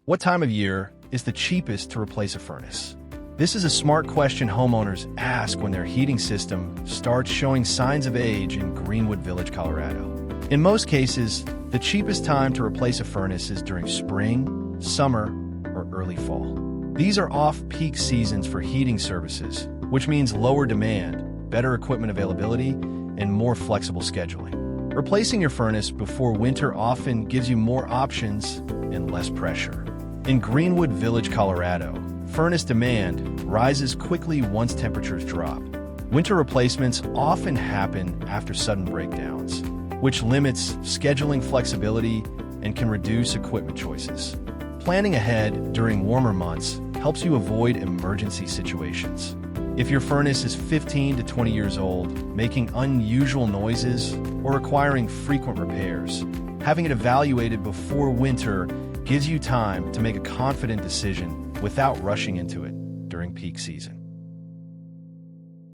What time of year is the cheapest to replace a furnace? This is a smart question homeowners ask when their heating system starts showing signs of age in Greenwood Village, Colorado. In most cases, the cheapest time to replace a furnace is during spring, summer, or early fall. These are off-peak seasons for heating services, which means lower demand, better equipment availability, and more flexible scheduling. Replacing your furnace before winter often gives you more options and less pressure. In Greenwood Village, Colorado, furnace demand rises quickly once temperatures drop. Winter replacements often happen after sudden breakdowns, which limits scheduling flexibility and can reduce equipment choices. Planning ahead during warmer months helps you avoid emergency situations. If your furnace is 15 to 20 years old, making unusual noises, or requiring frequent repairs, having it evaluated before winter gives you time to make a confident decision without rushing into it during peak season.